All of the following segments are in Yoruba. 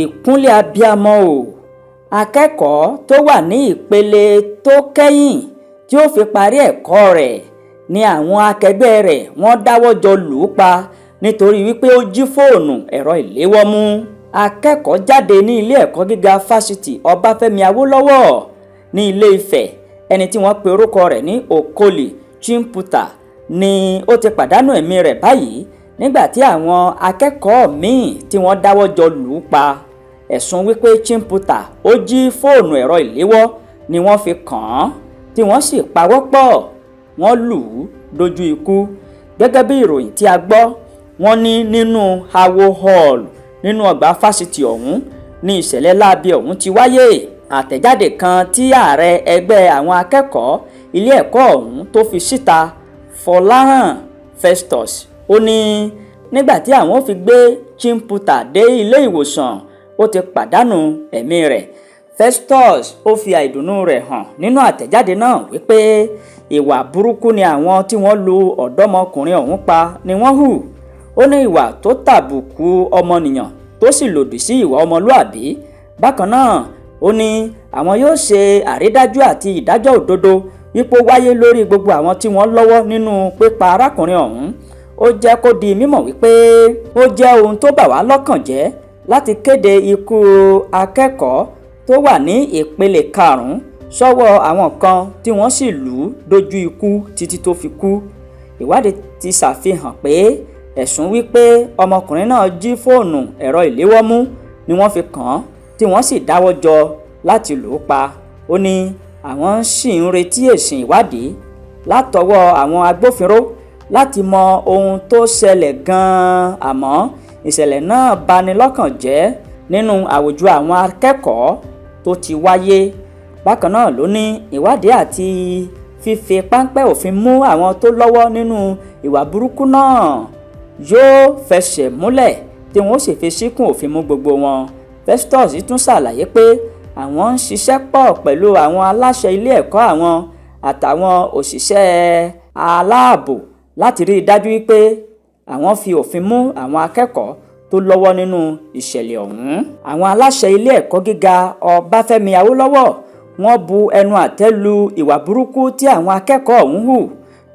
ìkúnlẹ̀ abiyamọ o. Akẹ́kọ̀ọ́ tó wà ní ìpele tó kẹ́yìn tí ó fi parí ẹ̀kọ́ rẹ̀ ni àwọn akẹgbẹ́ rẹ̀ wọ́n dáwọ́ jọ lù ú pa nítorí wípé ó jí fóònù ẹ̀rọ ìléwọ́ mú. Akẹ́kọ̀ọ́ jáde ní ilé ẹ̀kọ́ gíga fásitì Ọbáfẹ́mi Awólọ́wọ̀ ní Ilé Ifẹ̀, ẹni tí wọ́n pe orúkọ rẹ̀ ní Okoli Chimputa ni ó ti pàdánù ẹ̀mí rẹ̀ báyìí nígbà tí àwọn akẹ́kọ̀ọ́ míì tí wọ́n dáwọ́ jọ lù ú pa. Ẹ̀sùn wípé Chimputa ó jí fóònù ẹ̀rọ ìléwọ́ ni wọ́n fi kàn án tí wọ́n sì pawọ́pọ̀ wọ́n lù ú dojú ikú. Gẹ́gẹ́ bí ìròyìn tí a gbọ́, wọ́n ní nínú Ahhh hall nínú ọgbà fásitì ọ̀hún ní ìṣẹ̀lẹ̀ láabi ọ̀hún ti wáyé. Àtẹ̀jáde kan tí ààrẹ ẹgbẹ́ àwọn akẹ́kọ̀ọ́ ilé ẹ̀kọ́ ọ̀hún tó fi síta, Fọláhàn Festus, ó ní nígbà tí àwọn fi gbé Chimputa dé ilé ìwòsàn ó ti pàdánù ẹ̀mí rẹ̀. Festus ó fi àìdùnnú rẹ̀ hàn nínú àtẹ̀jáde náà wípé ìwà burúkú ni àwọn tí wọ́n lu ọ̀dọ́mọkùnrin ọ̀hún pa ni wọ́n hù. Ó ní ìwà tó tàbùkù ọmọnìyàn tó sì lòdì sí ìwà ọmọlúàbí. Bákan náà ó ní àwọn yóò ṣe àrídájú àti ìdájọ́ òdodo wípé ó wáyé lórí gbogbo àwọn tí wọ́n lọ́wọ́ nínú pípa arákùnrin ọ̀hún. Ó jẹ́ kó di mímọ̀ wípé ó jẹ́ ohun tó bà wá lọ́kàn jẹ́ láti kéde ikú akẹ́kọ̀ọ́ tó wà ní ìpele karùn-ún sọ́wọ́ àwọn kan tí wọ́n sì lù ú dojú ikú títí tó fi kú. Ìwádìí ti ṣàfihàn pé ẹ̀sùn wípé ọmọkùnrin náà jí fóònù ẹ̀rọ ìléwọ́ mú ni wọ́n fi kàn án tí wọ́n sì dáwọ́ jọ láti lù ú pa. Ó ní àwọn sì ń retí èsì ìwádìí látọwọ́ àwọn agbófinró láti mọ ohun tó ṣẹlẹ̀ gan-an, àmọ́ ìṣẹ̀lẹ̀ náà bani lọ́kàn jẹ́ nínú àwùjọ àwọn akẹ́kọ̀ọ́ tó ti wáyé. Bákan náà ló ní ìwádìí àti fífi páńpẹ́ òfin mú àwọn tó lọ́wọ́ nínú ìwà burúkú náà yóò fẹsẹ̀ múlẹ̀ tí wọ́n sì fi síkùn òfin mú gbogbo wọn. Festus tún ṣàlàyé pé àwọn ń ṣiṣẹ́ pọ̀ pẹ̀lú àwọn aláṣẹ ilé ẹ̀kọ́ àwọn àtàwọn òṣìṣẹ́ aláàbò láti rí i dájú wípé àwọn fi òfin mú àwọn akẹ́kọ̀ọ́ tó lọ́wọ́ nínú ìṣẹ̀lẹ̀ ọ̀hún. Àwọn aláṣẹ ilé ẹ̀kọ́ gíga Ọbáfẹ́mi Awólọ́wọ̀ wọ́n bu ẹnu àtẹ́ lu ìwà burúkú tí àwọn akẹ́kọ̀ọ́ ọ̀hún hù.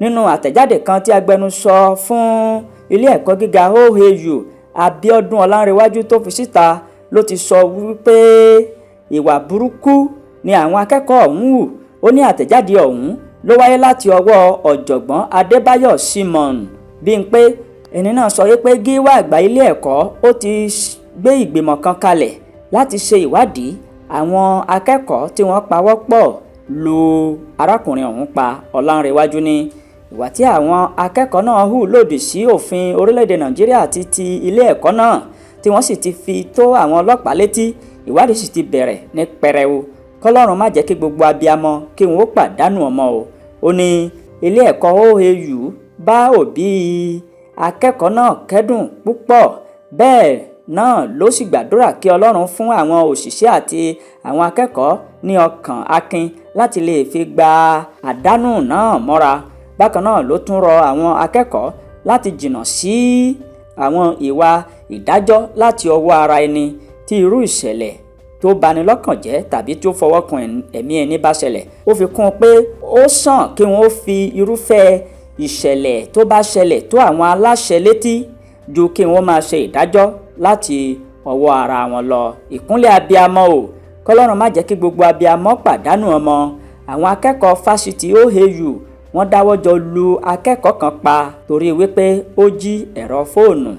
Nínú àtẹ̀jáde kan tí agbẹnusọ fún ilé ẹ̀kọ́ gíga OAU Abíọ́dún Ọlánrewájú tó fi síta ló ti sọ wípé ìwà burúkú ni àwọn akẹ́kọ̀ọ́ ọ̀hún hù. Ó ní àtẹ̀jáde ọ̀hún ló wáyé láti ọwọ́ ọ̀jọ̀gbọ́n Adébáyọ̀ Simon Bímpé. Ẹni náà sọ wípé gíwá àgbà ilé ẹ̀kọ́ ó ti gbé ìgbìmọ̀ kan kalẹ̀ láti ṣe ìwádìí àwọn akẹ́kọ̀ọ́ tí wọ́n pawọ́pọ̀ lu arákùnrin ọ̀hún pa. Ọlánrewájú ní ìwà tí àwọn akẹ́kọ̀ọ́ náà hù lòdì sí òfin orílẹ̀-èdè Nàìjíríà àti ti ilé ẹ̀kọ́ náà tí wọ́n sì ti fi tó àwọn ọlọ́pàá létí. Ìwádìí sì ti bẹ̀rẹ̀ ní pẹrẹu. Kọ́lọ́run má jẹ́ kí gbogbo abiyamọ kí wọ́n ó pàdánù ọmọ o. Ó ní ilé ẹ̀kọ́ OAU bá òbí akẹ́kọ̀ọ́ náà kẹ́dùn púpọ̀, bẹ́ẹ̀ náà ló sì gbàdúrà kí Ọlọ́run fún àwọn òṣìṣẹ́ àti àwọn akẹ́kọ̀ọ́ ní ọkàn akin láti lè fi gba àdánù náà mọ́ra. Bákan náà ló tún rọ àwọn akẹ́kọ̀ọ́ láti jìnnà sí àwọn ìwà ìdájọ́ láti ọwọ́ ara ẹni tí irú ìṣẹ̀lẹ̀ tó bani lọ́kàn jẹ́ tàbí tó fọwọ́ kan ẹ̀mí ẹni bá ṣẹlẹ̀. Ó fi kún un pé ó sàn kí wọ́n fi irúfẹ́ ìṣẹ̀lẹ̀ tó bá ṣẹlẹ̀ tó àwọn aláṣẹ létí ju kí wọ́n máa ṣe ìdájọ́ láti ọwọ́ ara wọn lọ. Ìkúnlẹ̀ abiyamọ o. Kọ́lọ́run má jẹ́ kí gbogbo abiyamọ pàdánù ọmọ. Àwọn akẹ́kọ̀ọ́ fásitì OAU wọ́n dáwọ́ jọ lu akẹ́kọ̀ọ́ kan pa torí wípé ó jí ẹ̀rọ fóònù.